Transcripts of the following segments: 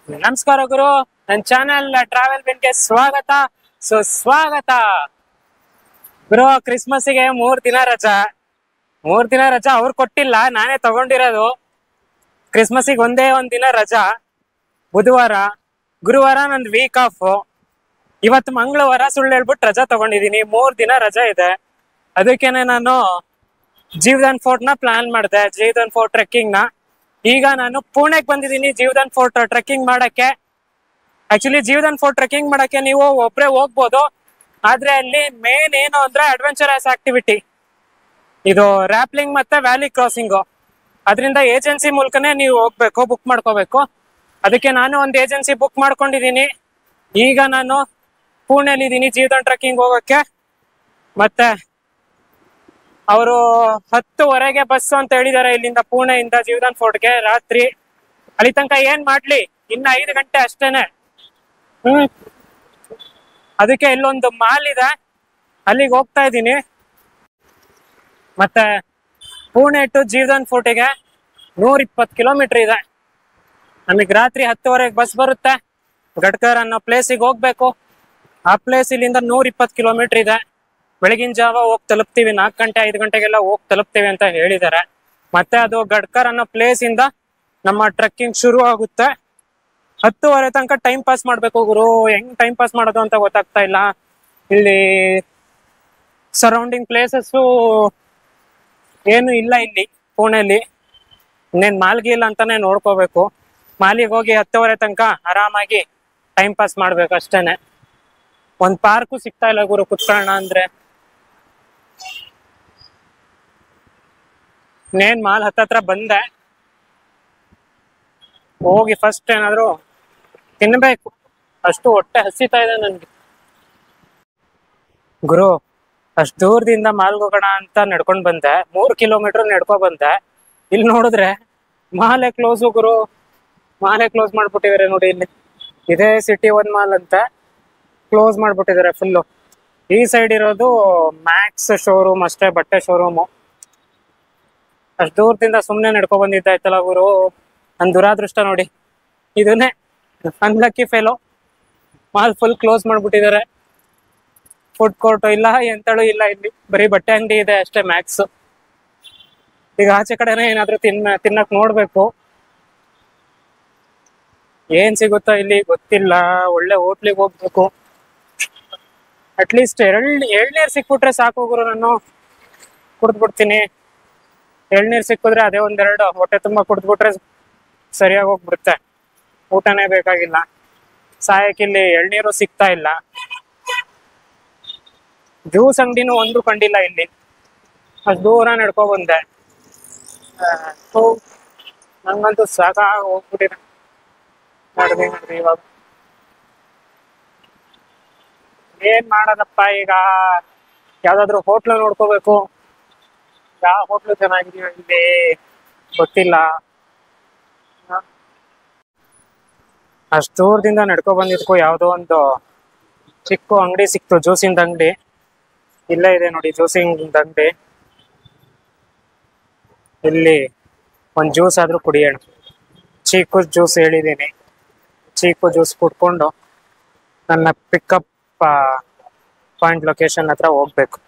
ನಮಸ್ಕಾರ ಗುರು, ನನ್ನ channel travel ಬಿನ್ಗೆ ಸ್ವಾಗತ ಸುಸ್ವಾಗತ. ಗುರು, ಕ್ರಿಸ್ಮಸ್ಗೆ 3 ದಿನ ರಜಾ. 3 ದಿನ ರಜಾ ಅವ್ರು ಕೊಟ್ಟಿಲ್ಲ, ನಾನೇ ತಗೊಂಡಿರೋದು. ಕ್ರಿಸ್ಮಸ್ಗೆ ಒಂದೇ ದಿನ ರಜಾ, ಬುಧವಾರ. ಗುರುವಾರ ನಂದು ವೀಕ್ ಆಫ್. ಇವತ್ತು ಮಂಗಳವಾರ ಸುಳ್ಳು ಹೇಳ್ಬಿಟ್ಟು ರಜಾ ತಗೊಂಡಿದೀನಿ. 3 ದಿನ ರಜಾ ಇದೆ. ಅದಕ್ಕೇನೆ ನಾನು ಜೀವದಾನ್ ಫೋರ್ಟ್ ನ ಪ್ಲಾನ್ ಮಾಡಿದೆ, ಜೀವದಾನ್ ಫೋರ್ಟ್ ಟ್ರೆಕ್ಕಿಂಗ್ ನ. ಈಗ ನಾನು ಪುಣೆಗೆ ಬಂದಿದ್ದೀನಿ ಜೀವದಾನ್ ಫೋರ್ಟ್ ಟ್ರೆಕ್ಕಿಂಗ್ ಮಾಡಕ್ಕೆ. ಆಕ್ಚುಲಿ ಜೀವದಾನ್ ಫೋರ್ಟ್ ಟ್ರೆಕ್ಕಿಂಗ್ ಮಾಡಕ್ಕೆ ನೀವು ಒಬ್ರೆ ಹೋಗ್ಬೋದು, ಆದ್ರೆ ಅಲ್ಲಿ ಮೇನ್ ಏನು ಅಂದ್ರೆ ಅಡ್ವೆಂಚರಸ್ ಆಕ್ಟಿವಿಟಿ, ಇದು ರ್ಯಾಪ್ಲಿಂಗ್ ಮತ್ತೆ ವ್ಯಾಲಿ ಕ್ರಾಸಿಂಗು. ಅದರಿಂದ ಏಜೆನ್ಸಿ ಮೂಲಕನೇ ನೀವು ಹೋಗ್ಬೇಕು, ಬುಕ್ ಮಾಡ್ಕೋಬೇಕು. ಅದಕ್ಕೆ ನಾನು ಒಂದು ಏಜೆನ್ಸಿ ಬುಕ್ ಮಾಡ್ಕೊಂಡಿದ್ದೀನಿ. ಈಗ ನಾನು ಪುಣೆಲಿ ಇದ್ದೀನಿ ಜೀವದಾನ್ ಟ್ರೆಕ್ಕಿಂಗ್ ಹೋಗಕ್ಕೆ. ಮತ್ತೆ ಅವರು 10:15 ಬಸ್ ಅಂತ ಹೇಳಿದಾರೆ ಇಲ್ಲಿಂದ, ಪುಣೆಯಿಂದ ಜೀವದಾನ್ ಫೋರ್ಟ್ಗೆ. ರಾತ್ರಿ ಅಲ್ಲಿ ತನಕ ಏನ್ ಮಾಡ್ಲಿ, ಇನ್ನ 5 ಗಂಟೆ ಅಷ್ಟೇನೆ. ಅದಕ್ಕೆ ಇಲ್ಲೊಂದು ಮಾಲ್ ಇದೆ, ಅಲ್ಲಿಗೆ ಹೋಗ್ತಾ ಇದ್ದೀನಿ. ಮತ್ತೆ ಪುಣೆ ಟು ಜೀವದಾನ್ ಫೋರ್ಟಿಗೆ 120 ಕಿಲೋಮೀಟರ್ ಇದೆ. ನಮಗೆ ರಾತ್ರಿ 10:15 ಬಸ್ ಬರುತ್ತೆ. ಗಡ್ಕರ್ ಅನ್ನೋ ಪ್ಲೇಸಿಗೆ ಹೋಗ್ಬೇಕು. ಆ ಪ್ಲೇಸ್ ಇಲ್ಲಿಂದ 120 ಕಿಲೋಮೀಟರ್ ಇದೆ. ಬೆಳಗಿನ ಜಾವ ಹೋಗಿ ತಲುಪ್ತೀವಿ, 4 ಗಂಟೆ 5 ಗಂಟೆಗೆಲ್ಲ ಹೋಗಿ ತಲುಪ್ತೀವಿ ಅಂತ ಹೇಳಿದ್ದಾರೆ. ಮತ್ತೆ ಅದು ಗಡ್ಕರ್ ಅನ್ನೋ ಪ್ಲೇಸ್ ಇಂದ ನಮ್ಮ ಟ್ರೆಕ್ಕಿಂಗ್ ಶುರು ಆಗುತ್ತೆ. 10:15 ತನಕ ಟೈಮ್ ಪಾಸ್ ಮಾಡ್ಬೇಕು ಗುರು. ಹೆಂಗ್ ಟೈಮ್ ಪಾಸ್ ಮಾಡೋದು ಅಂತ ಗೊತ್ತಾಗ್ತಾ ಇಲ್ಲ. ಇಲ್ಲಿ ಸರೌಂಡಿಂಗ್ ಪ್ಲೇಸಸ್ ಏನು ಇಲ್ಲ ಇಲ್ಲಿ ಪುಣೆಲಿ. ಇನ್ನೇನ್ ಮಾಲ್ಗಿ ಇಲ್ಲ ಅಂತಾನೆ ನೋಡ್ಕೋಬೇಕು. ಮಾಲಿಗೆ ಹೋಗಿ 10:15 ತನಕ ಆರಾಮಾಗಿ ಟೈಮ್ ಪಾಸ್ ಮಾಡ್ಬೇಕು ಅಷ್ಟೇನೆ. ಒಂದ್ ಪಾರ್ಕು ಸಿಗ್ತಾ ಇಲ್ಲ ಗುರು ಕುತ್ಕೊಳ್ಳೋಣ ಅಂದ್ರೆ. ಇನ್ನೇನ್ ಮಾಲ್ ಹತ್ತತ್ರ ಬಂದೆ. ಹೋಗಿ ಫಸ್ಟ್ ಏನಾದ್ರು ತಿನ್ಬೇಕು, ಅಷ್ಟು ಹೊಟ್ಟೆ ಹಸಿತಾ ಇದೆ ನನ್ಗೆ. ಗುರು, ಅಷ್ಟು ದೂರದಿಂದ ಮಾಲ್ಗೆ ಹೋಗೋಣ ಅಂತ ನಡ್ಕೊಂಡ್ ಬಂದೆ. 3 ಕಿಲೋಮೀಟರ್ ನಡ್ಕೊ ಬಂದೆ. ಇಲ್ಲಿ ನೋಡಿದ್ರೆ ಮಾಲೆ ಕ್ಲೋಸ್ ಗುರು, ಮಾಲೆ ಕ್ಲೋಸ್ ಮಾಡ್ಬಿಟ್ಟಿದ್ದಾರೆ ನೋಡಿ. ಇಲ್ಲಿ ಇದೇ ಸಿಟಿ ಒನ್ ಮಾಲ್ ಅಂತ ಕ್ಲೋಸ್ ಮಾಡ್ಬಿಟ್ಟಿದ್ದಾರೆ ಫುಲ್ಲು. ಈ ಸೈಡ್ ಇರೋದು ಮ್ಯಾಕ್ಸ್ ಶೋರೂಮ್ ಅಷ್ಟೇ, ಬಟ್ಟೆ ಶೋರೂಮು. ಅಷ್ಟು ದೂರದಿಂದ ಸುಮ್ಮನೆ ನಡ್ಕೊ ಬಂದಿದ್ದಾಯ್ತಲ್ಲ ಗುರು, ನನ್ ದುರಾದೃಷ್ಟ ನೋಡಿ. ಇದನ್ನೇ unlucky fellow. Mall full close ಮಾಡ್ಬಿಟ್ಟಿದ್ದಾರೆ. ಫುಡ್ ಕೋರ್ಟ್ ಇಲ್ಲ, ಎಂತಳು ಇಲ್ಲ, ಇಲ್ಲಿ ಬರೀ ಬಟ್ಟೆ ಅಂಗಡಿ ಇದೆ ಅಷ್ಟೇ ಮ್ಯಾಕ್ಸ್. ಈಗ ಆಚೆ ಕಡೆನೇ ಏನಾದ್ರು ತಿನ್ನಕ್ ನೋಡ್ಬೇಕು. ಏನ್ ಸಿಗುತ್ತೋ ಇಲ್ಲಿ ಗೊತ್ತಿಲ್ಲ. ಒಳ್ಳೆ ಹೋಟ್ಲಿಗೆ ಹೋಗ್ಬೇಕು. ಅಟ್ಲೀಸ್ಟ್ ಎಳ್ನೀರ್ ಸಿಕ್ಬಿಟ್ರೆ ಸಾಕು ಗುರು, ನಾನು ಕುಡ್ದ್ಬಿಡ್ತೀನಿ. ಎಳ್ನೀರ್ ಸಿಕ್ಕಿದ್ರೆ ಅದೇ 1-2 ಹೊಟ್ಟೆ ತುಂಬಾ ಕುಡ್ದ್ಬಿಟ್ರೆ ಸರಿಯಾಗಿ ಹೋಗ್ಬಿಡುತ್ತೆ. ಊಟನೇ ಬೇಕಾಗಿಲ್ಲ. ಸಾಯಕ್ಕಿಲ್ಲಿ ಎಳ್ನೀರು ಸಿಗ್ತಾ ಇಲ್ಲ. ಜ್ಯೂಸ್ ಅಂಗಡಿನೂ ಒಂದು ಕಂಡಿಲ್ಲ ಇಲ್ಲಿ. ಅಷ್ಟು ದೂರ ನಡ್ಕೊ ಬಂದೆ. ನಂಗಂತೂ ಸಾಕಾಗಿ ಹೋಗ್ಬಿಟ್ಟಿದೆ. ನೋಡ್ರಿ ಇವಾಗ ಏನ್ ಮಾಡೋದಪ್ಪ. ಈಗ ಯಾವ್ದಾದ್ರು ಹೋಟ್ಲು ನೋಡ್ಕೋಬೇಕು. ಯಾವ ಹೋಟ್ಲು ಚೆನ್ನಾಗಿದೆಯೋ ಇಲ್ಲಿ ಗೊತ್ತಿಲ್ಲ. ಅಷ್ಟು ದೂರದಿಂದ ನಡ್ಕೊ ಬಂದಿದ್ಕು ಯಾವ್ದೋ ಒಂದು ಚಿಕ್ಕ ಅಂಗಡಿ ಸಿಕ್ತು, ಜ್ಯೂಸಿಂದ ಅಂಗಡಿ. ಇಲ್ಲೇ ಇದೆ ನೋಡಿ ಜ್ಯೂಸಿಂಗ್ ಅಂಗಡಿ. ಇಲ್ಲಿ ಒಂದ್ ಜ್ಯೂಸ್ ಆದ್ರೂ ಕುಡಿಯೋಣ. ಚೀಕು ಜ್ಯೂಸ್ ಹೇಳಿದೀನಿ. ಚೀಕು ಜ್ಯೂಸ್ ಕುಡ್ಕೊಂಡು ನನ್ನ ಪಿಕಪ್ ಪಾಯಿಂಟ್ ಲೊಕೇಶನ್ ಹತ್ರ ಹೋಗ್ಬೇಕು.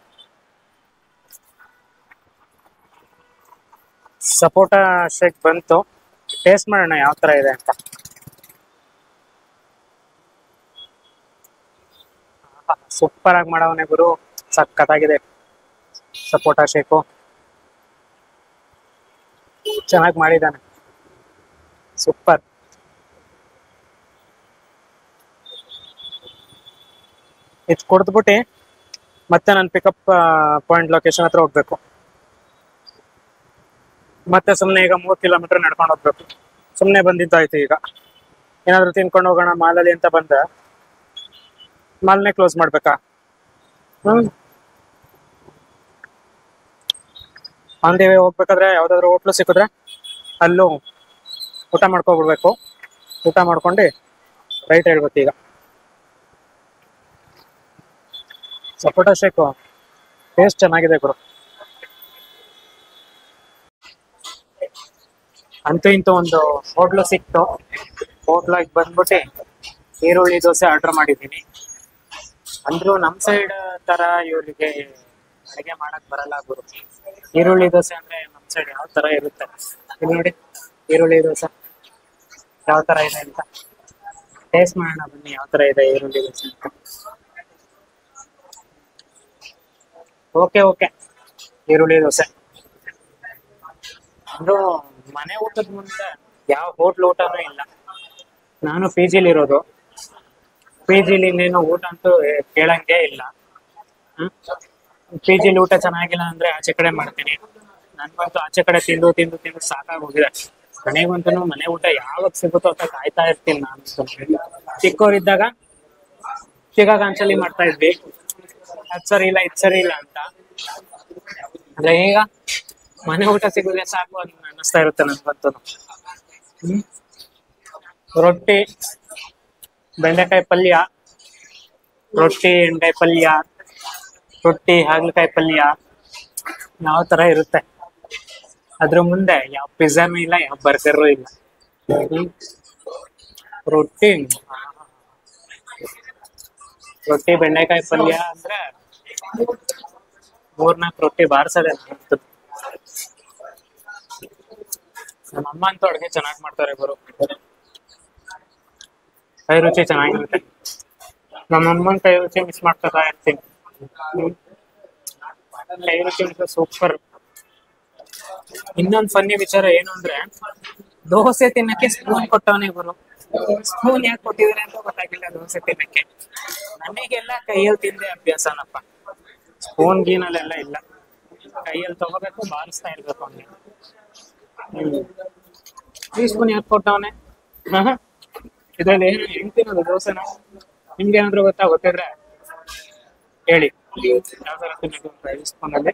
ಸಪೋಟ ಶೇಕ್ ಬಂತು, ಟೇಸ್ಟ್ ಮಾಡೋಣ ಯಾವ ತರ ಇದೆ ಅಂತ. ಸೂಪರ್ ಆಗಿ ಮಾಡವನೆ ಗುರು, ಸಕ್ಕತ್ತಾಗಿದೆ ಸಪೋಟ ಶೇಕು. ಚೆನ್ನಾಗಿ ಮಾಡಿದ್ದಾನೆ, ಸೂಪರ್. ಇದು ಕುಡ್ದ್ಬಿಟ್ಟು ಮತ್ತೆ ನಾನು ಪಿಕಪ್ ಪಾಯಿಂಟ್ ಲೊಕೇಶನ್ ಹತ್ರ ಹೋಗ್ಬೇಕು. ಮತ್ತೆ ಸುಮ್ನೆ ಈಗ 3 ಕಿಲೋಮೀಟರ್ ನಡ್ಕೊಂಡು ಹೋಗ್ಬೇಕು. ಸುಮ್ನೆ ಬಂದಿದ್ದಾಯ್ತು. ಈಗ ಏನಾದ್ರು ತಿನ್ಕೊಂಡು ಹೋಗೋಣ ಮಾಲಲ್ಲಿ ಅಂತ ಬಂದೆ, ಮಾಲ್ನೇ ಕ್ಲೋಸ್ ಮಾಡ್ಬೇಕಾ? ಆನ್ ದಿ ವೇ ಹೋಗ್ಬೇಕಾದ್ರೆ ಯಾವ್ದಾದ್ರು ಹೋಟ್ಲು ಸಿಕ್ಕಿದ್ರೆ ಅಲ್ಲೂ ಊಟ ಮಾಡ್ಕೊಬಿಡ್ಬೇಕು. ಊಟ ಮಾಡ್ಕೊಂಡು ರೈಟ್ ಹೇಳ್ಬೇಕು. ಈಗ ಸಪೋಟ ಶೇಕು ಟೇಸ್ಟ್ ಚೆನ್ನಾಗಿದೆ ಗುರು. ಅಂತೂ ಇಂತೂ ಒಂದು ಹೋಟ್ಲು ಸಿಕ್ತು. ಹೋಟ್ಲಾಗಿ ಬಂದ್ಬಿಟ್ಟು ಈರುಳ್ಳಿ ದೋಸೆ ಆರ್ಡರ್ ಮಾಡಿದ್ದೀನಿ. ಅಂದ್ರೂ ನಮ್ ಸೈಡ್ ತರ ಇವ್ರಿಗೆ ಅಡಿಗೆ ಮಾಡಕ್ ಬರಲ್ಲ ಗುರು. ಈರುಳ್ಳಿ ದೋಸೆ ಅಂದ್ರೆ ನಮ್ ಸೈಡ್ ಯಾವ ತರ ಇರುತ್ತೆ ಇಲ್ಲಿ ನೋಡಿ. ಈರುಳ್ಳಿ ದೋಸೆ ಯಾವ ತರ ಇದೆ ಅಂತ ಟೇಸ್ಟ್ ಮಾಡೋಣ ಬನ್ನಿ, ಯಾವ ತರ ಇದೆ ಈರುಳ್ಳಿ ದೋಸೆ ಅಂತ. ಓಕೆ ಓಕೆ, ಈರುಳ್ಳಿ ದೋಸೆ ಅಂದ್ರೂ ಮನೆ ಊಟದ ಮುಂದೆ ಯಾವ ಹೋಟ್ಲ್ ಊಟನೂ ಇಲ್ಲ. ನಾನು ಪಿ ಜಿಲಿ ಇರೋದು. ಪಿ ಜಿಲಿ ಇನ್ನೇನು ಊಟ ಅಂತೂ ಕೇಳಂಗೆ ಇಲ್ಲ. ಪಿ ಜಿಲಿ ಊಟ ಚೆನ್ನಾಗಿಲ್ಲ ಅಂದ್ರೆ ಆಚೆ ಕಡೆ ಮಾಡ್ತೀನಿ. ನನ್ಗಂತೂ ಆಚೆ ಕಡೆ ತಿಂದು ತಿಂದು ತಿಂದು ಸಾಕಾಗೋಗಿದೆ. ಮನೆಗಂತೂ ಮನೆ ಊಟ ಯಾವಾಗ ಸಿಗುತ್ತೋ ಅಂತ ಕಾಯ್ತಾ ಇರ್ತೀನಿ ನಾನು. ಚಿಕ್ಕವರಿದ್ದಾಗ ಚಿಕಕಾಂಚಲಿ ಮಾಡ್ತಾ ಇದ್ವಿ, ಅದ್ ಸರಿ ಇಲ್ಲ ಇದ್ ಸರಿ ಇಲ್ಲ ಅಂತ. ಅಂದ್ರೆ ಈಗ ಮನೆ ಊಟ ಸಿಗುದೇ ಸಾಕು ಅಂತ ಅನ್ನಿಸ್ತಾ ಇರುತ್ತೆ ನನ್ಗಂತೂ. ರೊಟ್ಟಿ, ಬೆಂಡೆಕಾಯಿ ಪಲ್ಯ, ರೊಟ್ಟಿ ಎಣ್ಗಾಯಿ ಪಲ್ಯ, ರೊಟ್ಟಿ ಹಾಗಲಕಾಯಿ ಪಲ್ಯ ಯಾವ ತರ ಇರುತ್ತೆ. ಅದ್ರ ಮುಂದೆ ಯಾವ ಪಿಜ್ಜಾನು ಇಲ್ಲ, ಯಾವ ಬರ್ಗರು ಇಲ್ಲ. ರೊಟ್ಟಿ ರೊಟ್ಟಿ ಬೆಂಡೆಕಾಯಿ ಪಲ್ಯ ಅಂದ್ರೆ 3-4 ರೊಟ್ಟಿ ಬಾರ್ಸದೆ ನಾನಂತೂ. ನಮ್ಮ ಅಮ್ಮ ಅಂತೂ ಅಡುಗೆ ಚೆನ್ನಾಗಿ ಮಾಡ್ತಾರೆ ಗುರು. ಕೈ ರುಚಿ ಚೆನ್ನಾಗಿರುತ್ತೆ. ನಮ್ಮ ಅಮ್ಮನ ಕೈ ರುಚಿ ಮಿಸ್ ಮಾಡ್ತಾ ಇರ್ತೀನಿ. ಕೈ ರುಚಿ ಸೂಪರ್. ಇನ್ನೊಂದು ಫನ್ನಿ ವಿಚಾರ ಏನು ಅಂದ್ರೆ, ದೋಸೆ ತಿನ್ನಕ್ಕೆ ಸ್ಪೂನ್ ಕೊಟ್ಟವನೇ ಗುರು. ಸ್ಪೂನ್ ಯಾಕೆ ಕೊಟ್ಟಿದ್ರೆ ಅಂತ ಗೊತ್ತಾಗಿಲ್ಲ ದೋಸೆ ತಿನ್ನಕ್ಕೆ. ನಮಗೆಲ್ಲ ಕೈಯಲ್ಲಿ ತಿಂದೆ ಅಭ್ಯಾಸನಪ್ಪ, ಸ್ಪೂನ್ ಗೀನಲ್ಲೆಲ್ಲ ಇಲ್ಲ. ಕೈಯಲ್ಲಿ ತಗೋಬೇಕು, ಬಾರಿಸ್ತಾ ಇರ್ಬೇಕು ಅವ್ನಿಗೆ. ಈ ಸ್ಪೂನ್ ಯಾಕೆ ಕೊಟ್ಟವನೇ? ಇದ್ರಲ್ಲಿ ಏನು ಹೆಂಗ್ ತಿನ್ನೋದು ದೋಸೆನ? ನಿಮ್ಗೆ ಏನಾದ್ರು ಗೊತ್ತಿದ್ರೆ ಹೇಳಿ, ಯಾವ ತರ ತಿನ್ನೋದು ಅಂತ. ಈ ಸ್ಪೂನ್ ಅಲ್ಲಿ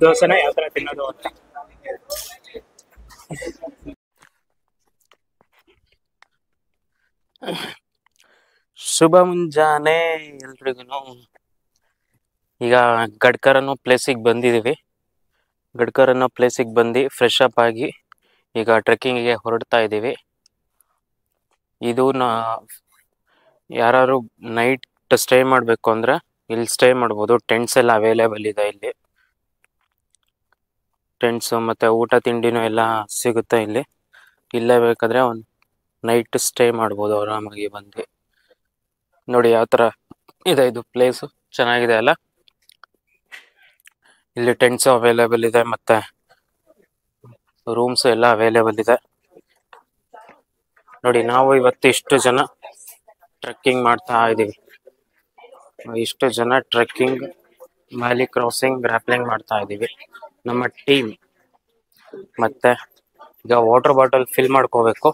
ದೋಸೆನ ಯಾವ ತರ ತಿನ್ನೋದು ಅಂತ. ಶುಭ ಮುಂಜಾನೆ ಎಲ್ರಿಗೂ. ಈಗ ಗಡ್ಕರ್ ಅನ್ನೋ ಪ್ಲೇಸಿಗೆ ಬಂದಿದ್ದೀವಿ. ಗಡ್ಕರ್ ಅನ್ನೋ ಪ್ಲೇಸಿಗೆ ಬಂದು ಫ್ರೆಶ್ ಅಪ್ ಆಗಿ ಈಗ ಟ್ರೆಕ್ಕಿಂಗಿಗೆ ಹೊರಡ್ತಾ ಇದ್ದೀವಿ. ಇದು ಯಾರು ನೈಟ್ ಸ್ಟೇ ಮಾಡಬೇಕು ಅಂದ್ರೆ ಇಲ್ಲಿ ಸ್ಟೇ ಮಾಡ್ಬೋದು. ಟೆಂಟ್ಸ್ ಎಲ್ಲ ಅವೈಲೇಬಲ್ ಇದೆ ಇಲ್ಲಿ. ಟೆಂಟ್ಸು ಮತ್ತು ಊಟ ತಿಂಡಿನೂ ಎಲ್ಲ ಸಿಗುತ್ತೆ ಇಲ್ಲಿ. ಇಲ್ಲೇ ಬೇಕಾದರೆ ಒಂದು ನೈಟ್ ಸ್ಟೇ ಮಾಡ್ಬೋದು ಆರಾಮಾಗಿ ಬಂದು. ನೋಡಿ ಯಾವ ಥರ ಇದೆ ಇದು ಪ್ಲೇಸು, ಚೆನ್ನಾಗಿದೆ ಅಲ್ಲ. ಇಲ್ಲಿ ಟೆಂಟ್ಸು ಅವೈಲೇಬಲ್ ಇದೆ ಮತ್ತು ರೂಮ್ಸು ಎಲ್ಲ ಅವೈಲೇಬಲ್ ಇದೆ. ನೋಡಿ, ನಾವು ಇವತ್ತು ಇಷ್ಟು ಜನ ಟ್ರೆಕ್ಕಿಂಗ್ ಮಾಡ್ತಾ ಇದ್ದೀವಿ. ಇಷ್ಟು ಜನ ಟ್ರೆಕ್ಕಿಂಗ್, ವ್ಯಾಲಿ ಕ್ರಾಸಿಂಗ್, ಗ್ರಾಪ್ಲಿಂಗ್ ಮಾಡ್ತಾ ಇದ್ದೀವಿ ನಮ್ಮ ಟೀಮ್. ಮತ್ತೆ ಈಗ ವಾಟರ್ ಬಾಟಲ್ ಫಿಲ್ ಮಾಡ್ಕೋಬೇಕು,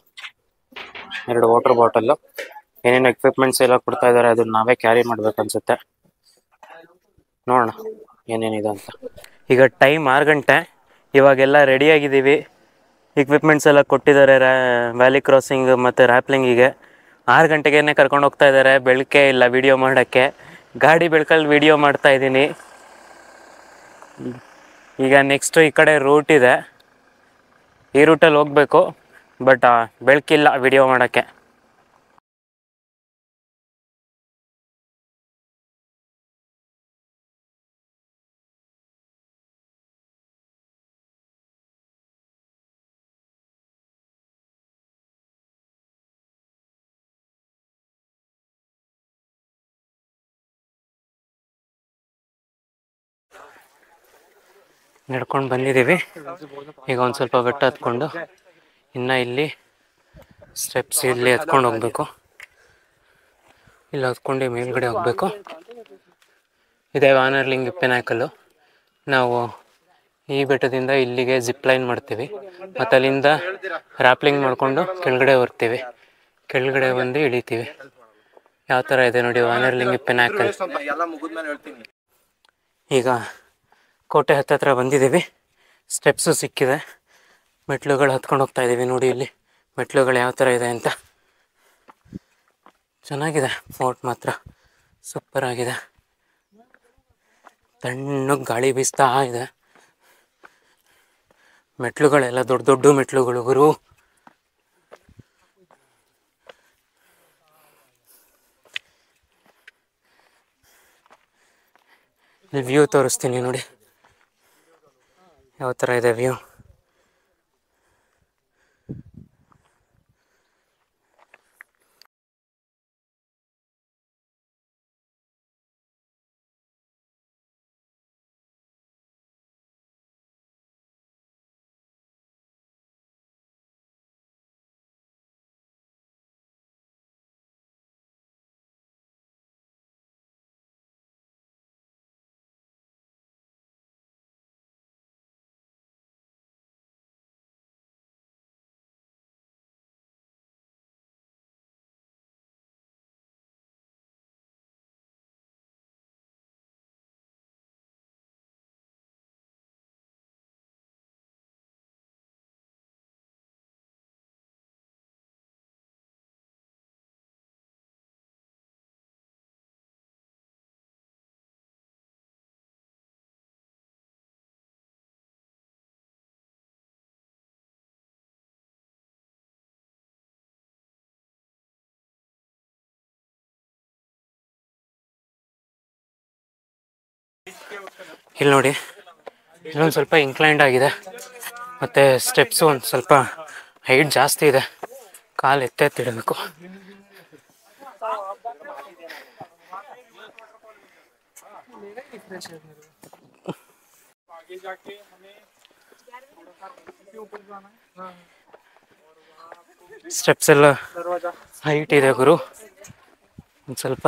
2 ವಾಟರ್ ಬಾಟಲ್ಲು. ಏನೇನು ಎಕ್ವಿಪ್ಮೆಂಟ್ಸ್ ಎಲ್ಲ ಕೊಡ್ತಾ ಇದ್ದಾರೆ ಅದನ್ನ ನಾವೇ ಕ್ಯಾರಿ ಮಾಡ್ಬೇಕನ್ಸುತ್ತೆ. ನೋಡೋಣ ಏನೇನಿದೆ ಅಂತ. ಈಗ ಟೈಮ್ 6 ಗಂಟೆ. ಇವಾಗೆಲ್ಲ ರೆಡಿಯಾಗಿದ್ದೀವಿ. ಎಕ್ವಿಪ್ಮೆಂಟ್ಸ್ ಎಲ್ಲ ಕೊಟ್ಟಿದ್ದಾರೆ ವ್ಯಾಲಿ ಕ್ರಾಸಿಂಗ್ ಮತ್ತು ರ್ಯಾಪ್ಲಿಂಗಿಗೆ. 6 ಗಂಟೆಗೇ ಕರ್ಕೊಂಡು ಹೋಗ್ತಾ ಇದ್ದಾರೆ. ಬೆಳಕೆ ಇಲ್ಲ ವಿಡಿಯೋ ಮಾಡೋಕ್ಕೆ. ಗಾಡಿ ಬೆಳಕಲ್ಲಿ ವಿಡಿಯೋ ಮಾಡ್ತಾ ಇದ್ದೀನಿ. ಈಗ ನೆಕ್ಸ್ಟು ಈ ಕಡೆ ರೂಟ್ ಇದೆ, ಈ ರೂಟಲ್ಲಿ ಹೋಗಬೇಕು. ಬಟ್ ಬೆಳಕಿಲ್ಲ ವಿಡಿಯೋ ಮಾಡೋಕ್ಕೆ. ನಡ್ಕೊಂಡು ಬಂದಿದ್ದೀವಿ. ಈಗ ಒಂದು ಸ್ವಲ್ಪ ಬೆಟ್ಟ ಹತ್ಕೊಂಡು ಇನ್ನು ಇಲ್ಲಿ ಸ್ಟೆಪ್ಸ್ ಇಲ್ಲಿ ಹತ್ಕೊಂಡು ಹೋಗ್ಬೇಕು. ಇಲ್ಲಿ ಹತ್ಕೊಂಡು ಮೇಲ್ಗಡೆ ಹೋಗಬೇಕು. ಇದೇ ವಾನರ್ಲಿಂಗ್ ಪಿನಾಕಲ್ಲು. ನಾವು ಈ ಬೆಟ್ಟದಿಂದ ಇಲ್ಲಿಗೆ ಜಿಪ್ ಲೈನ್ ಮಾಡ್ತೀವಿ, ಮತ್ತು ಅಲ್ಲಿಂದ ರ್ಯಾಪ್ಲಿಂಗ್ ಮಾಡಿಕೊಂಡು ಕೆಳಗಡೆ ಬರ್ತೀವಿ. ಕೆಳಗಡೆ ಬಂದು ಇಳಿತೀವಿ. ಯಾವ ಥರ ಇದೆ ನೋಡಿ ವಾನರ್ಲಿಂಗ್ ಪಿನಾಕಲ್. ಈಗ ಕೋಟೆ ಹತ್ತತ್ರ ಬಂದಿದ್ದೀವಿ. ಸ್ಟೆಪ್ಸು ಸಿಕ್ಕಿದೆ. ಮೆಟ್ಲುಗಳು ಹತ್ಕೊಂಡು ಹೋಗ್ತಾ ಇದ್ದೀವಿ. ನೋಡಿ ಇಲ್ಲಿ ಮೆಟ್ಲುಗಳು ಯಾವ ಥರ ಇದೆ ಅಂತ. ಚೆನ್ನಾಗಿದೆ ಫೋರ್ಟ್ ಮಾತ್ರ, ಸೂಪರಾಗಿದೆ. ತಣ್ಣಗೆ ಗಾಳಿ ಬೀಸ್ತಾ ಇದೆ. ಮೆಟ್ಲುಗಳೆಲ್ಲ ದೊಡ್ಡ ದೊಡ್ಡ ಮೆಟ್ಲುಗಳು ಗುರು. ಇಲ್ಲಿ ವ್ಯೂ ತೋರಿಸ್ತೀನಿ ನೋಡಿ ಯಾವ ಥರ ಇದೆ ವ್ಯೂ. ಇಲ್ಲಿ ನೋಡಿ ಇಲ್ಲೊಂದು ಸ್ವಲ್ಪ ಇನ್ಕ್ಲೈನ್ಡ್ ಆಗಿದೆ ಮತ್ತು ಸ್ಟೆಪ್ಸು ಒಂದು ಸ್ವಲ್ಪ ಹೈಟ್ ಜಾಸ್ತಿ ಇದೆ, ಕಾಲು ಎತ್ತೆತ್ತಿಡಬೇಕು. ಸ್ಟೆಪ್ಸ್ ಎಲ್ಲ ಹೈಟ್ ಇದೆ ಗುರು, ಒಂದು ಸ್ವಲ್ಪ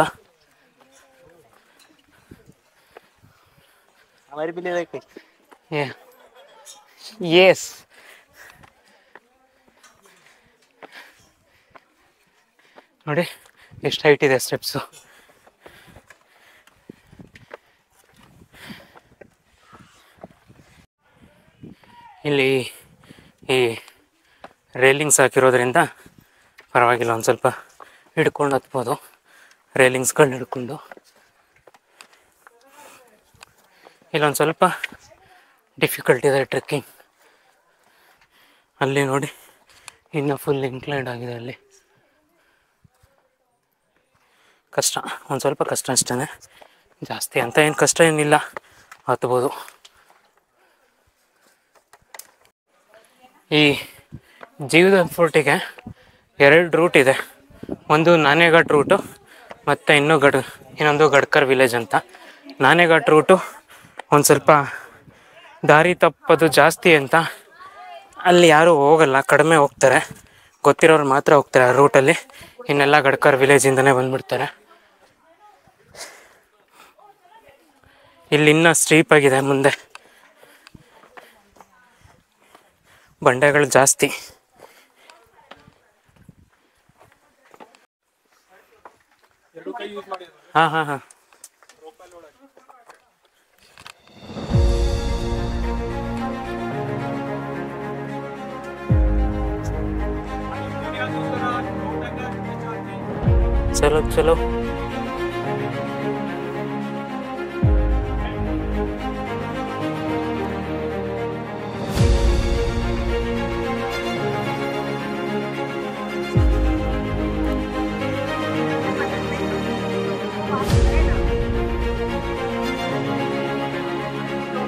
ಯೆಸ್ ನೋಡಿ ಎಷ್ಟು ಹೈಟ್ ಇದೆ ಸ್ಟೆಪ್ಸು. ಇಲ್ಲಿ ಈ ರೇಲಿಂಗ್ಸ್ ಹಾಕಿರೋದ್ರಿಂದ ಪರವಾಗಿಲ್ಲ, ಒಂದು ಸ್ವಲ್ಪ ಹಿಡ್ಕೊಂಡು ಹತ್ಬೋದು, ರೇಲಿಂಗ್ಸ್ಗಳನ್ನ ಹಿಡ್ಕೊಂಡು. ಇಲ್ಲೊಂದು ಸ್ವಲ್ಪ ಡಿಫಿಕಲ್ಟ್ ಇದೆ ಟ್ರೆಕ್ಕಿಂಗ್. ಅಲ್ಲಿ ನೋಡಿ ಇನ್ನು ಫುಲ್ ಇನ್ಕ್ಲೈನ್ಡ್ ಆಗಿದೆ, ಅಲ್ಲಿ ಕಷ್ಟ, ಒಂದು ಸ್ವಲ್ಪ ಕಷ್ಟ ಅಷ್ಟೇ, ಜಾಸ್ತಿ ಅಂತ ಏನು ಕಷ್ಟ ಏನಿಲ್ಲ, ಹತ್ಬೋದು. ಈ ಜೀವದ ಫೋರ್ಟಿಗೆ 2 ರೂಟ್ ಇದೆ, ಒಂದು ನಾನೇಘಾಟ್ ರೂಟು ಮತ್ತು ಇನ್ನೊಂದು ಗಡ್ಕರ್ ವಿಲೇಜ್ ಅಂತ. ನಾನೇಘಾಟ್ ರೂಟು ಒಂದು ಸ್ವಲ್ಪ ದಾರಿ ತಪ್ಪೋದು ಜಾಸ್ತಿ ಅಂತ ಅಲ್ಲಿ ಯಾರೂ ಹೋಗಲ್ಲ, ಕಡಿಮೆ ಹೋಗ್ತಾರೆ, ಗೊತ್ತಿರೋರು ಮಾತ್ರ ಹೋಗ್ತಾರೆ ಆ ರೂಟಲ್ಲಿ, ಇನ್ನೆಲ್ಲ ಗಡ್ಕರ್ ವಿಲೇಜಿಂದನೇ ಬಂದುಬಿಡ್ತಾರೆ. ಇಲ್ಲಿ ಇನ್ನೂ ಸ್ಟೀಪ್ ಆಗಿದೆ, ಮುಂದೆ ಬಂಡೆಗಳು ಜಾಸ್ತಿ. ಹಾಂ ಹಾಂ ಹಾಂ ಚಲೋ ಚಲೋ.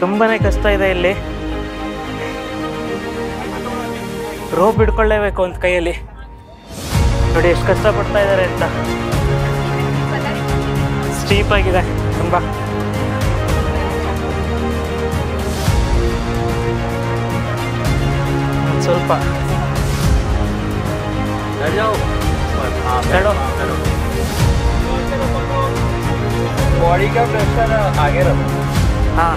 ತುಂಬಾನೇ ಕಷ್ಟ ಇದೆ ಇಲ್ಲಿ, ರೋಪ್ ಹಿಡ್ಕೊಳ್ಳೇಬೇಕು ಒಂದು ಕೈಯಲ್ಲಿ. ನೋಡಿ ಎಷ್ಟು ಕಷ್ಟಪಡ್ತಾ ಇದ್ದಾರೆ ಅಂತ. ಸ್ಟೀಪ್ ಆಗಿದೆ ತುಂಬ. ಸ್ವಲ್ಪ बॉडी का प्रेशर आगे रखो. हाँ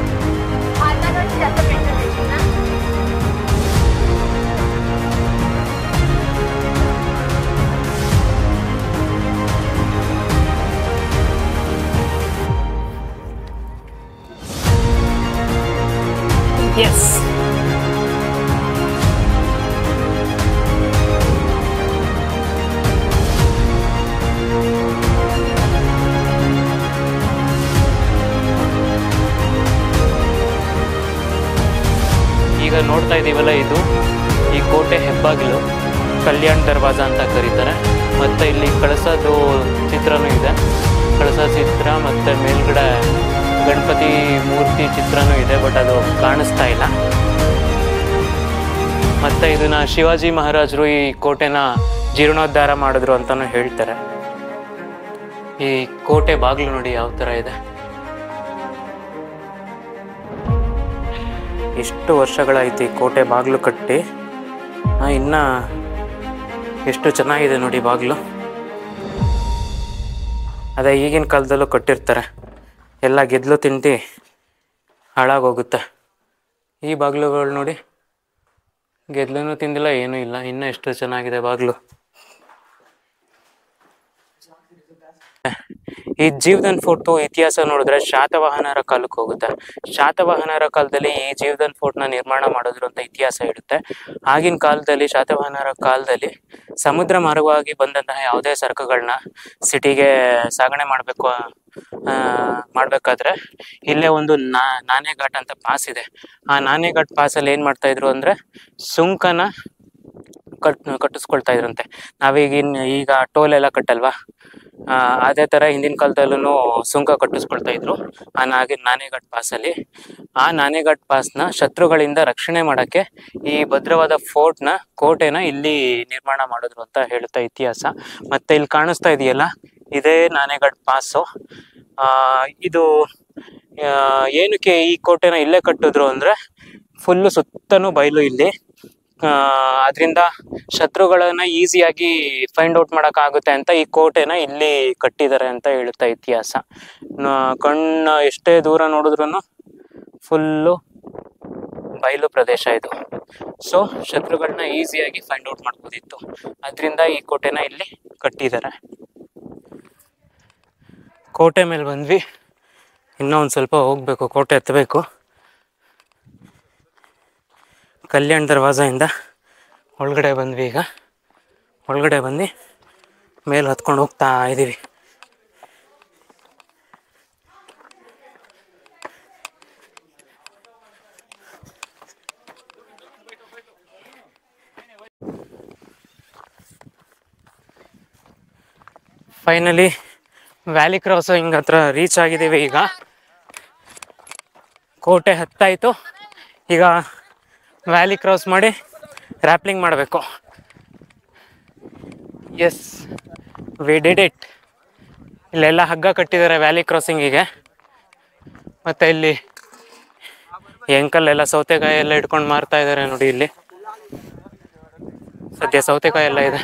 yes. ಈಗ ನೋಡ್ತಾ ಇದ್ದೀವಲ್ಲ, ಇದು ಈ ಕೋಟೆ ಹೆಬ್ಬಾಗಿಲು, ಕಲ್ಯಾಣ್ ದರ್ವಾಜ ಅಂತ ಕರೀತಾರೆ. ಮತ್ತು ಇಲ್ಲಿ ಕಳಸದು ಚಿತ್ರನೂ ಇದೆ, ಕಳಸ ಚಿತ್ರ ಮತ್ತು ಮೇಲ್ಗಡೆ ಗಣಪತಿ ಮೂರ್ತಿ ಚಿತ್ರನೂ ಇದೆ, ಬಟ್ ಅದು ಕಾಣಿಸ್ತಾ ಇಲ್ಲ. ಮತ್ತು ಇದನ್ನ ಶಿವಾಜಿ ಮಹಾರಾಜರು ಈ ಕೋಟೆನ ಜೀರ್ಣೋದ್ಧಾರ ಮಾಡಿದ್ರು ಅಂತಲೂ ಹೇಳ್ತಾರೆ. ಈ ಕೋಟೆ ಬಾಗಿಲು ನೋಡಿ ಯಾವ ಥರ ಇದೆ. ಎಷ್ಟು ವರ್ಷಗಳಾಯ್ತು ಈ ಕೋಟೆ ಬಾಗಿಲು ಕಟ್ಟಿ. ಇನ್ನು ಎಷ್ಟು ಚೆನ್ನಾಗಿದೆ ನೋಡಿ ಬಾಗಿಲು. ಅದೇ ಈಗಿನ ಕಾಲದಲ್ಲೂ ಕಟ್ಟಿರ್ತಾರೆ, ಎಲ್ಲ ಗೆದ್ಲು ತಿಂಡಿ ಹಾಳಾಗೋಗುತ್ತೆ. ಈ ಬಾಗಿಲುಗಳು ನೋಡಿ, ಗೆದ್ಲೂ ತಿಂದಿಲ್ಲ, ಏನೂ ಇಲ್ಲ. ಇನ್ನೂ ಎಷ್ಟು ಚೆನ್ನಾಗಿದೆ ಬಾಗಿಲು. ಈ ಜೀವಧನ್ ಫೋರ್ಟ್ ಇತಿಹಾಸ ನೋಡಿದ್ರೆ ಶಾತವಾಹನರ ಕಾಲಕ್ಕೆ ಹೋಗುತ್ತೆ. ಶಾತವಾಹನರ ಕಾಲದಲ್ಲಿ ಈ ಜೀವಧನ್ ಫೋರ್ಟ್ನ ನಿರ್ಮಾಣ ಮಾಡಿದ್ರು ಅಂತ ಇತಿಹಾಸ ಹೇಳುತ್ತೆ. ಆಗಿನ ಕಾಲದಲ್ಲಿ, ಶಾತವಾಹನರ ಕಾಲದಲ್ಲಿ ಸಮುದ್ರ ಮಾರ್ಗವಾಗಿ ಬಂದಂತಹ ಯಾವುದೇ ಸರಕುಗಳನ್ನ ಸಿಟಿಗೆ ಸಾಗಣೆ ಮಾಡಬೇಕಾದ್ರೆ ಇಲ್ಲೇ ಒಂದು ನಾನೆಘಾಟ್ ಅಂತ ಪಾಸ್ ಇದೆ. ಆ ನಾನೆಘಾಟ್ ಪಾಸಲ್ಲಿ ಏನು ಮಾಡ್ತಾಯಿದ್ರು ಅಂದರೆ ಸುಂಕನ ಕಟ್ಟಿಸ್ಕೊಳ್ತಾ ಇದ್ರಂತೆ. ಈಗ ಟೋಲ್ ಎಲ್ಲ ಕಟ್ಟಲ್ವಾ, ಅದೇ ಥರ ಹಿಂದಿನ ಕಾಲದಲ್ಲೂ ಸುಂಕ ಕಟ್ಟಿಸ್ಕೊಳ್ತಾ ಇದ್ರು ಆ ನಾನೆಘಾಟ್ ಪಾಸಲ್ಲಿ. ಆ ನಾನೆಘಾಟ್ ಪಾಸ್ನ ಶತ್ರುಗಳಿಂದ ರಕ್ಷಣೆ ಮಾಡೋಕ್ಕೆ ಈ ಭದ್ರವಾದ ಕೋಟೆನ ಇಲ್ಲಿ ನಿರ್ಮಾಣ ಮಾಡಿದ್ರು ಅಂತ ಹೇಳುತ್ತೆ ಇತಿಹಾಸ. ಮತ್ತು ಇಲ್ಲಿ ಕಾಣಿಸ್ತಾ ಇದೆಯಲ್ಲ, ಇದೇ ನಾನೆಘಾಟ್ ಪಾಸು. ಇದು ಏನಕ್ಕೆ ಈ ಕೋಟೆನ ಇಲ್ಲೇ ಕಟ್ಟಿದ್ರು ಅಂದರೆ ಫುಲ್ಲು ಸುತ್ತನೂ ಬಯಲು ಇಲ್ಲಿ. ಅದರಿಂದ ಶತ್ರುಗಳನ್ನ ಈಸಿಯಾಗಿ ಫೈಂಡ್ ಔಟ್ ಮಾಡೋಕ್ಕಾಗುತ್ತೆ ಅಂತ ಈ ಕೋಟೆನ ಇಲ್ಲಿ ಕಟ್ಟಿದ್ದಾರೆ ಅಂತ ಹೇಳುತ್ತೆ ಇತಿಹಾಸ. ಕಣ್ಣು ಎಷ್ಟೇ ದೂರ ನೋಡಿದ್ರೂ ಫುಲ್ಲು ಬಯಲು ಪ್ರದೇಶ ಇದು. ಸೊ ಶತ್ರುಗಳನ್ನ ಈಸಿಯಾಗಿ ಫೈಂಡ್ ಔಟ್ ಮಾಡ್ಬೋದಿತ್ತು, ಅದರಿಂದ ಈ ಕೋಟೆನ ಇಲ್ಲಿ ಕಟ್ಟಿದ್ದಾರೆ. ಕೋಟೆ ಮೇಲೆ ಬಂದ್ವಿ, ಇನ್ನೂ ಒಂದು ಸ್ವಲ್ಪ ಹೋಗಬೇಕು, ಕೋಟೆ ಹತ್ತಬೇಕು. ಕಲ್ಯಾಣ್ ದರ್ವಾಜದಿಂದ ಒಳಗಡೆ ಬಂದ್ವಿ. ಈಗ ಒಳಗಡೆ ಬಂದು ಮೇಲೆ ಹತ್ಕೊಂಡು ಹೋಗ್ತಾ ಇದ್ದೀವಿ. ಫೈನಲಿ ವ್ಯಾಲಿ ಕ್ರಾಸಿಂಗ್ ಹತ್ರ ರೀಚ್ ಆಗಿದ್ದೀವಿ. ಈಗ ಕೋಟೆ ಹತ್ತಾಯಿತು. ಈಗ ವ್ಯಾಲಿ ಕ್ರಾಸ್ ಮಾಡಿ ರ್ಯಾಪ್ಲಿಂಗ್ ಮಾಡಬೇಕು. Yes, we did it. ಇಲ್ಲೆಲ್ಲ ಹಗ್ಗ ಕಟ್ಟಿದ್ದಾರೆ ವ್ಯಾಲಿ ಕ್ರಾಸಿಂಗಿಗೆ. ಮತ್ತು ಇಲ್ಲಿ ಎಂಕಲ್ಲೆಲ್ಲ ಸೌತೆಕಾಯಿ ಎಲ್ಲ ಇಟ್ಕೊಂಡು ಮಾರ್ತಾ ಇದ್ದಾರೆ ನೋಡಿ. ಇಲ್ಲಿ ಸದ್ಯ ಸೌತೆಕಾಯಿ ಎಲ್ಲ ಇದೆ.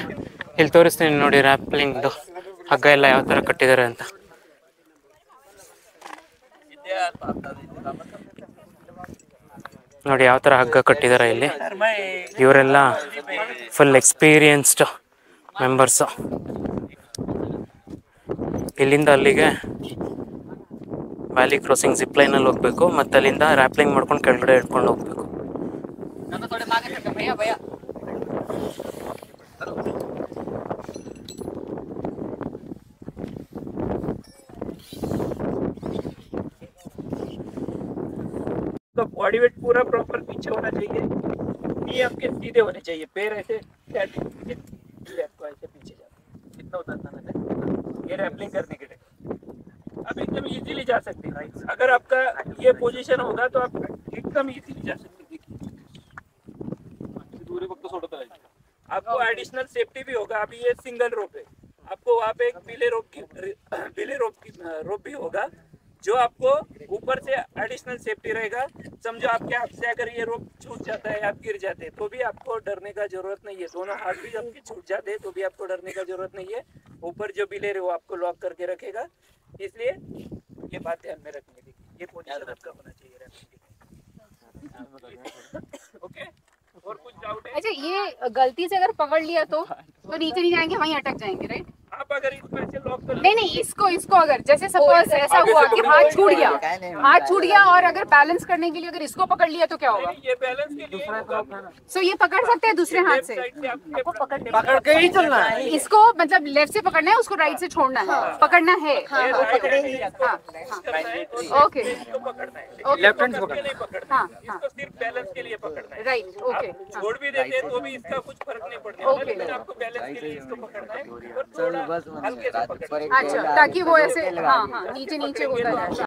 ಇಲ್ಲಿ ತೋರಿಸ್ತೀನಿ ನೋಡಿ ರ್ಯಾಪ್ಲಿಂಗ್ದು ಹಗ್ಗ ಎಲ್ಲ ಯಾವ ಥರ ಕಟ್ಟಿದ್ದಾರೆ ಅಂತ. ನೋಡಿ ಯಾವ ಥರ ಹಗ್ಗ ಕಟ್ಟಿದ್ದಾರೆ ಇಲ್ಲಿ. ಇವರೆಲ್ಲ ಫುಲ್ ಎಕ್ಸ್ಪೀರಿಯನ್ಸ್ಡ್ ಮೆಂಬರ್ಸು. ಇಲ್ಲಿಂದ ಅಲ್ಲಿಗೆ ವ್ಯಾಲಿ ಕ್ರಾಸಿಂಗ್ ಜಿಪ್ ಲೈನಲ್ಲಿ ಹೋಗಬೇಕು, ಮತ್ತು ಅಲ್ಲಿಂದ ರ್ಯಾಪ್ಲಿಂಗ್ ಮಾಡ್ಕೊಂಡು ಕೆಳಗಡೆ ಇಟ್ಕೊಂಡು ಹೋಗ್ಬೇಕು. तो बॉडी वेट पूरा प्रॉपर पीछे होना चाहिए, नी आपके सीधे होने चाहिए, पैर ऐसे आपको ऐसे पीछे जाना, इतना उतरना है। ये रैपलिंग करने के लिए आप एकदम इजीली जा सकते हैं। अगर आपका ये पोजीशन होगा तो आप एकदम इजीली जा सकते हैं। दूरी वक्त सोचता है, आपको एडिशनल सेफ्टी भी होगा। अभी ये सिंगल रोप है, आपको वहाँ पे एक पीले रोप भी होगा जो आपको ऊपर से एडिशनल सेफ्टी रहेगा। समझो आपके हाथ से अगर ये रोप छूट जाता है, आप गिर जाते हैं, तो भी आपको डरने का जरूरत नहीं है। दोनों हाथ भी आपके छूट जाते हैं तो भी आपको डरने का जरूरत नहीं है। ऊपर जो बिलेर है वो आपको लॉक करके रखेगा, इसलिए ये बात ध्यान में रखने की। ये पोजीशन आपका होना चाहिए। ओके, और कुछ डाउट है? अच्छा, ये गलती से अगर पकड़ लिया तो नीचे नहीं जाएंगे, वहीं अटक जाएंगे, राइट? आप अगर इसको ऐसे लॉक कर नहीं, इसको अगर जैसे सपोज ऐसा हुआ कि हाथ छूट गया और अगर बैलेंस करने के लिए अगर इसको पकड़ लिया तो क्या होगा? ये बैलेंस के लिए सो ये पकड़ सकते हैं दूसरे हाथ से? आपको पकड़ के ही चलना है। इसको मतलब लेफ्ट से पकड़ना है, उसको राइट से छोड़ना है, पकड़ना है। ओके, लेफ्ट हैंड पकड़ना है, हाँ, इसको सिर्फ बैलेंस के लिए पकड़ना है। Right, okay. छोड़ भी देते हैं तो भी इसका कुछ फर्क नहीं पड़ने वाला, लेकिन आपको बैलेंस के लिए इसको पकड़ना है और थोड़ा हल्के से पकड़ना है। अच्छा, ताकि वो ऐसे हाँ नीचे होता है।